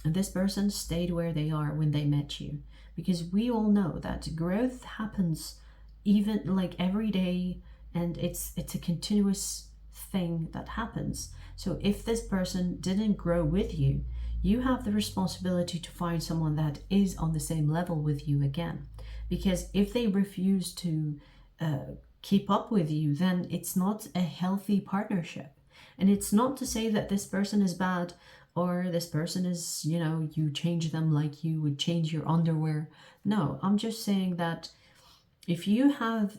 and this person stayed where they are when they met you, because we all know that growth happens even like every day, and it's a continuous thing that happens. So if this person didn't grow with you, you have the responsibility to find someone that is on the same level with you again, because if they refuse to keep up with you, then it's not a healthy partnership. And it's not to say that this person is bad, or this person is, you know, you change them like you would change your underwear. No, I'm just saying that if you have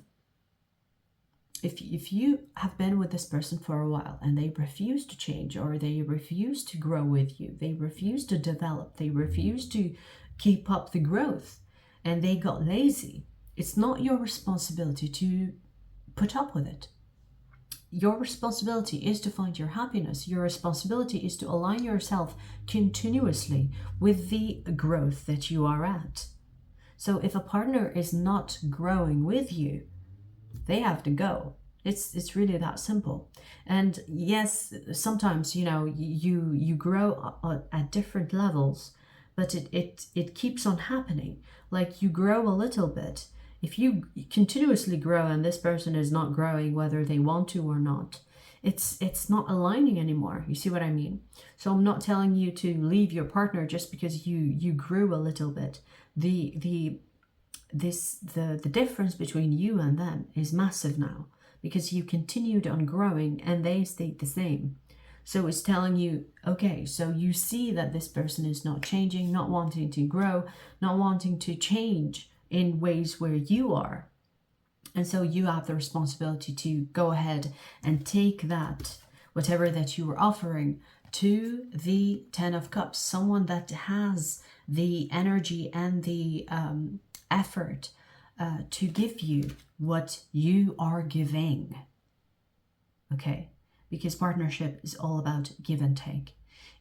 been with this person for a while and they refuse to change, or they refuse to grow with you, they refuse to develop, they refuse to keep up the growth, and they got lazy, it's not your responsibility to put up with it. Your responsibility is to find your happiness. Your responsibility is to align yourself continuously with the growth that you are at. So if a partner is not growing with you, they have to go. It's really that simple. And yes, sometimes, you know, you grow at different levels, but it keeps on happening. Like you grow a little bit. If you continuously grow and this person is not growing, whether they want to or not, it's not aligning anymore. You see what I mean? So I'm not telling you to leave your partner just because you grew a little bit. The difference between you and them is massive now, because you continued on growing and they stayed the same. So it's telling you, okay, so you see that this person is not changing, not wanting to grow, not wanting to change in ways where you are. And so you have the responsibility to go ahead and take that, whatever that you were offering, to the 10 of Cups, someone that has the energy and the effort to give you what you are giving. Okay, because partnership is all about give and take.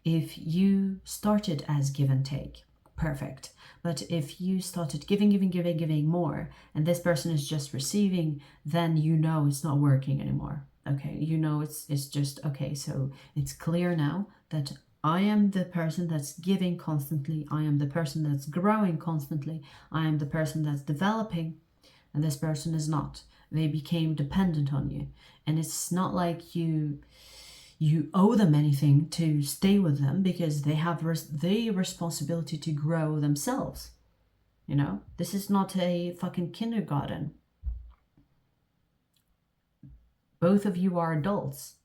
If you started as give and take, perfect. But if you started giving more, and this person is just receiving, then you know it's not working anymore. Okay, you know it's just, okay, so it's clear now that I am the person that's giving constantly, I am the person that's growing constantly, I am the person that's developing, and this person is not. They became dependent on you. And it's not like you owe them anything to stay with them, because they have the responsibility to grow themselves. You know, this is not a fucking kindergarten. Both of you are adults.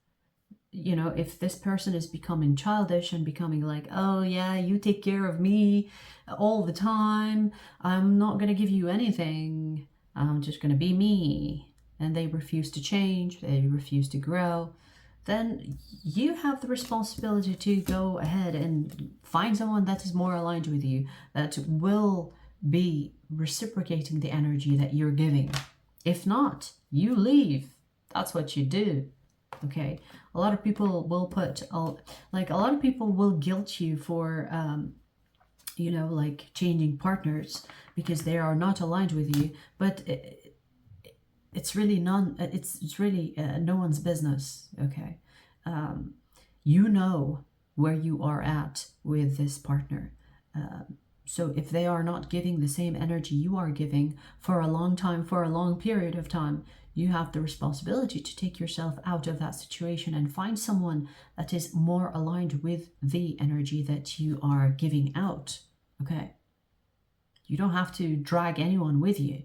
You know, if this person is becoming childish and becoming like, oh yeah, you take care of me all the time, I'm not going to give you anything, I'm just going to be me. and they refuse to change, they refuse to grow, then you have the responsibility to go ahead and find someone that is more aligned with you, that will be reciprocating the energy that you're giving. If not, you leave. That's what you do. Okay, a lot of people will put, like, a lot of people will guilt you for, you know, like changing partners because they are not aligned with you. But it's really it's really no one's business. Okay, you know where you are at with this partner. So if they are not giving the same energy you are giving for a long time, for a long period of time, you have the responsibility to take yourself out of that situation and find someone that is more aligned with the energy that you are giving out. Okay? You don't have to drag anyone with you.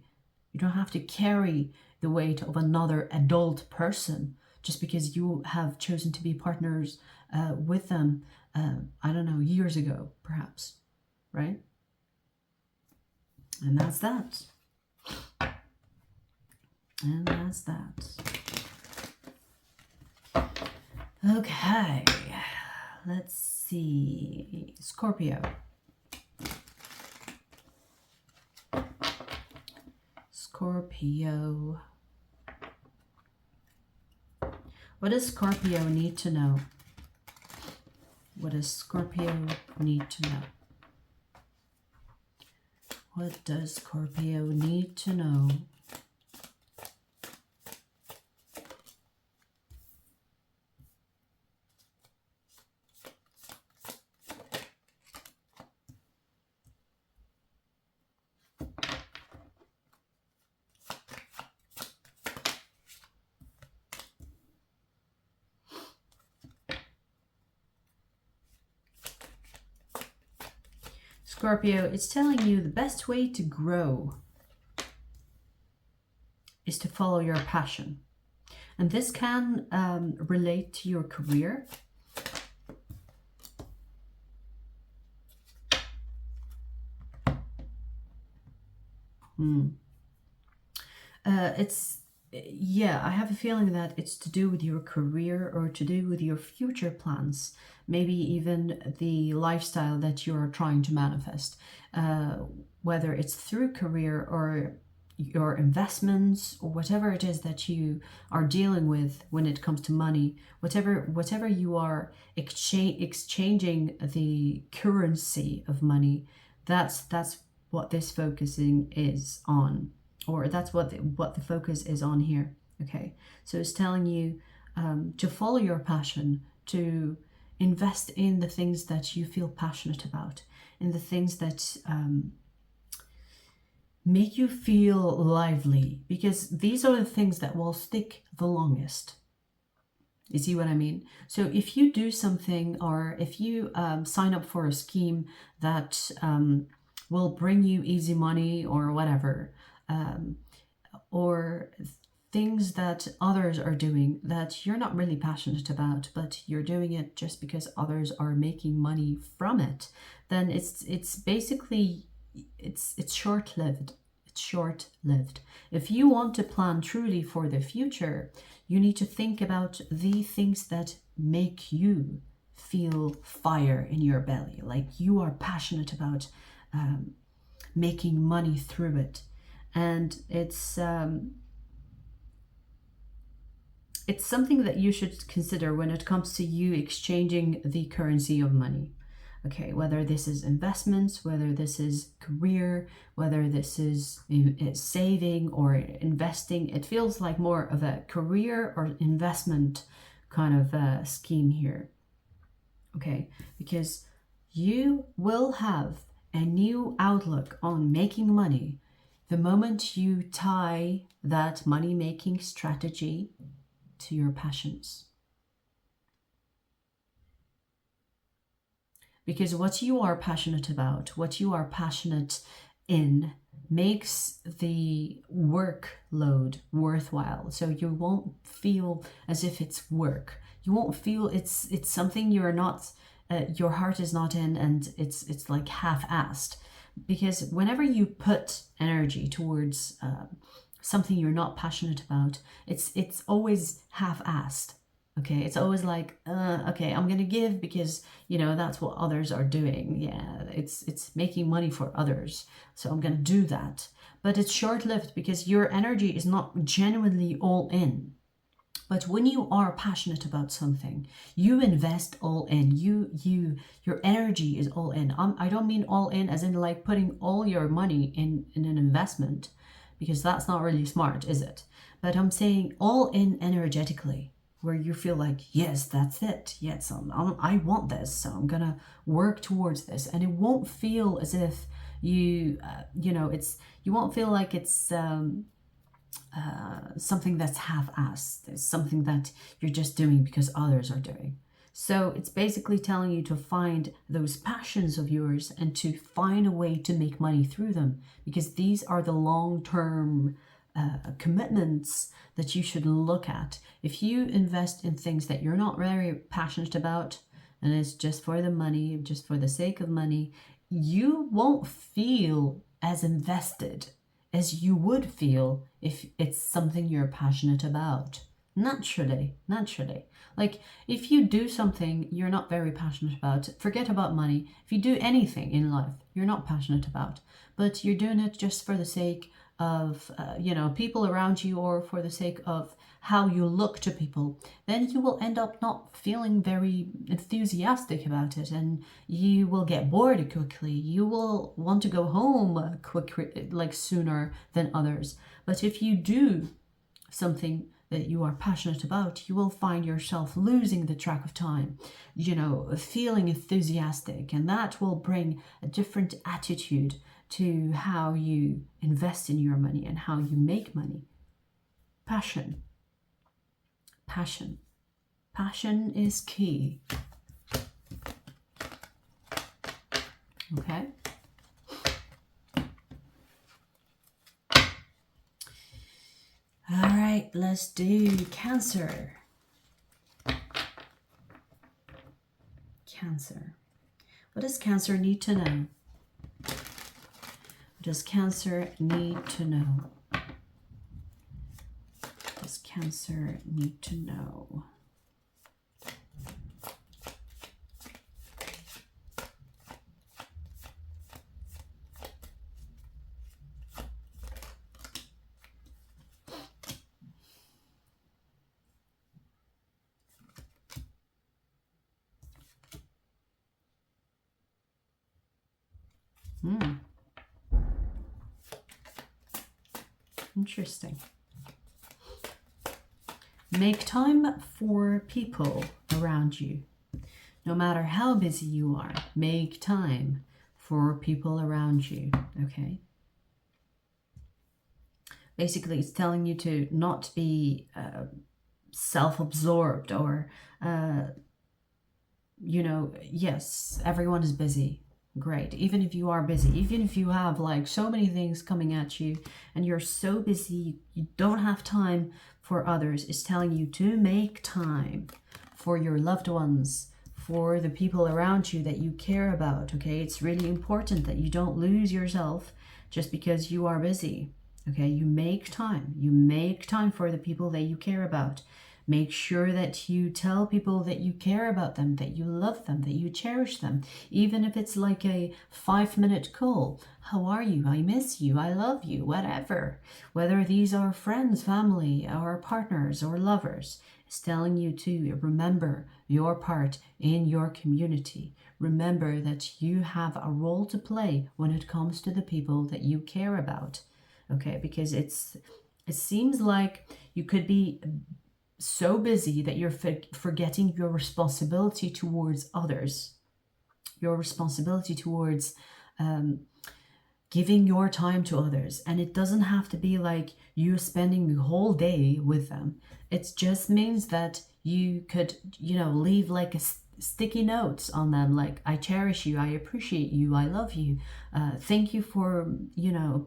You don't have to carry the weight of another adult person just because you have chosen to be partners with them, I don't know, years ago, perhaps, right? And that's that. And that's that. Okay, let's see. Scorpio. Scorpio. What does Scorpio need to know? What does Scorpio need to know? What does Scorpio need to know? Scorpio, it's telling you the best way to grow is to follow your passion. And this can relate to your career. Yeah, I have a feeling that it's to do with your career or to do with your future plans, maybe even the lifestyle that you're trying to manifest, whether it's through career or your investments or whatever it is that you are dealing with when it comes to money, whatever you are exchanging the currency of money, that's what this focusing is on. Or that's what the focus is on here. Okay, so it's telling you to follow your passion, to invest in the things that you feel passionate about, in the things that make you feel lively, because these are the things that will stick the longest. You see what I mean? So if you do something, or if you sign up for a scheme that will bring you easy money or whatever, or things that others are doing that you're not really passionate about, but you're doing it just because others are making money from it, then it's basically it's short-lived. It's short-lived. If you want to plan truly for the future, you need to think about the things that make you feel fire in your belly, like you are passionate about making money through it. And it's something that you should consider when it comes to you exchanging the currency of money. Okay, whether this is investments, whether this is career, whether this is saving or investing, it feels like more of a career or investment kind of scheme here. Okay, because you will have a new outlook on making money the moment you tie that money-making strategy to your passions. Because what you are passionate about, what you are passionate in, makes the workload worthwhile. So you won't feel as if it's work. You won't feel it's something you're not, your heart is not in, and it's like half-assed. Because whenever you put energy towards something you're not passionate about, it's always half-assed. Okay, it's always like, okay, I'm gonna give because, you know, that's what others are doing. Yeah, it's making money for others, so I'm gonna do that. But it's short-lived because your energy is not genuinely all in. But when you are passionate about something, you invest all in. Your energy is all in. I don't mean all in as in like putting all your money in an investment, because that's not really smart, is it? But I'm saying all in energetically, where you feel like, yes, that's it. Yes, I want this, so I'm gonna work towards this, and it won't feel as if you you won't feel like it's something that's half-assed. It's something that you're just doing because others are doing. So it's basically telling you to find those passions of yours and to find a way to make money through them, because these are the long-term commitments that you should look at. If you invest in things that you're not very passionate about, and it's just for the money, just for the sake of money, you won't feel as invested as you would feel if it's something you're passionate about. Naturally. Like, if you do something you're not very passionate about, forget about money. If you do anything in life you're not passionate about, but you're doing it just for the sake of people around you, or for the sake of how you look to people, then you will end up not feeling very enthusiastic about it, and you will get bored quickly. You will want to go home like sooner than others. But if you do something that you are passionate about, you will find yourself losing the track of time, feeling enthusiastic, and that will bring a different attitude to how you invest in your money and how you make money. Passion is key. Okay. All right, let's do Cancer. What does Cancer need to know? Does Cancer need to know? Does Cancer need to know? Interesting. Make time for people around you. No matter how busy you are, make time for people around you, okay? Basically, it's telling you to not be self-absorbed or, yes, everyone is busy. Great. Even if you are busy, even if you have like so many things coming at you and you're so busy, you don't have time for others, it's telling you to make time for your loved ones, for the people around you that you care about, okay? It's really important that you don't lose yourself just because you are busy, okay? You make time for the people that you care about. Make sure that you tell people that you care about them, that you love them, that you cherish them, even if it's like a 5-minute call. How are you? I miss you. I love you. Whatever. Whether these are friends, family, or partners, or lovers, it's telling you to remember your part in your community. Remember that you have a role to play when it comes to the people that you care about. Okay, because it seems like you could be so busy that you're forgetting your responsibility towards others, your responsibility towards giving your time to others. And it doesn't have to be like you spending the whole day with them. It just means that you could, leave like a sticky notes on them, like, I cherish you, I appreciate you, I love you, thank you for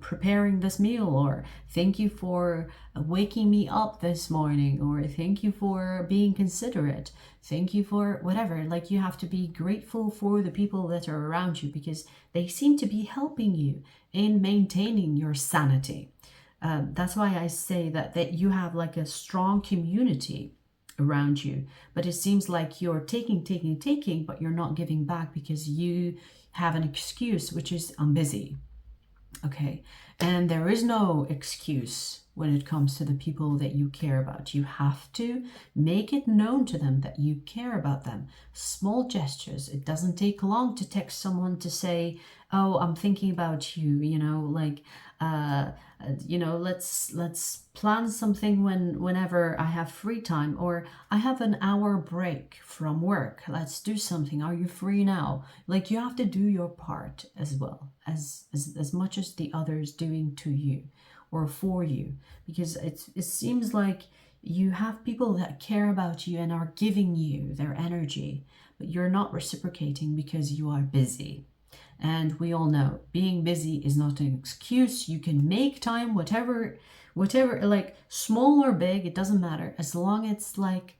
preparing this meal, or thank you for waking me up this morning, or thank you for being considerate, thank you for whatever. Like, you have to be grateful for the people that are around you because they seem to be helping you in maintaining your sanity. that's why I say that you have like a strong community around you, but it seems like you're taking, but you're not giving back because you have an excuse, which is I'm busy. Okay, and there is no excuse when it comes to the people that you care about. You have to make it known to them that you care about them. Small gestures. It doesn't take long to text someone to say, oh, I'm thinking about you, you know, like let's plan something whenever I have free time, or I have an hour break from work, let's do something, are you free now? Like, you have to do your part as well as much as the others doing to you or for you, because it seems like you have people that care about you and are giving you their energy, but you're not reciprocating because you are busy. And we all know being busy is not an excuse. You can make time, whatever, like small or big, it doesn't matter, as long as it's like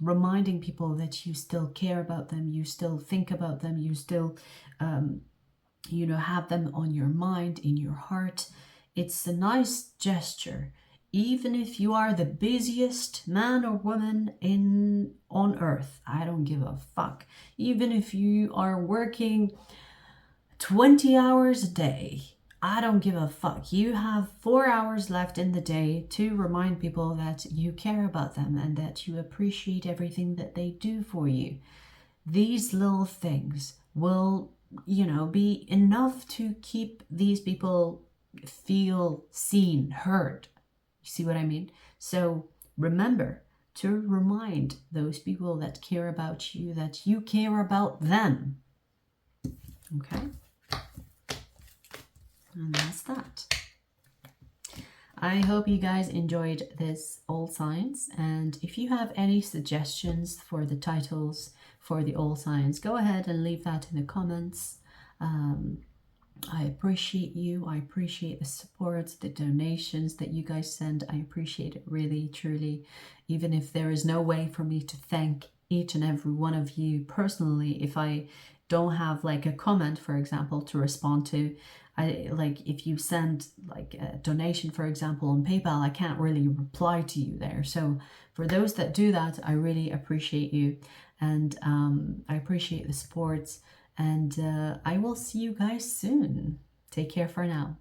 reminding people that you still care about them, you still think about them, you still have them on your mind, in your heart. It's a nice gesture. Even if you are the busiest man or woman on earth, I don't give a fuck. Even if you are working 20 hours a day, I don't give a fuck. You have 4 hours left in the day to remind people that you care about them and that you appreciate everything that they do for you. These little things will, be enough to keep these people feel seen, heard. You see what I mean? So remember to remind those people that care about you that you care about them. Okay? And that's that. I hope you guys enjoyed this all signs, and if you have any suggestions for the titles for the all signs, go ahead and leave that in the comments. I appreciate you. I appreciate the support, the donations that you guys send. I appreciate it really, truly. Even if there is no way for me to thank each and every one of you personally, if I don't have like a comment, for example, to respond to, if you send like a donation, for example, on PayPal, I can't really reply to you there. So for those that do that, I really appreciate you, and I appreciate the support, and I will see you guys soon. Take care for now.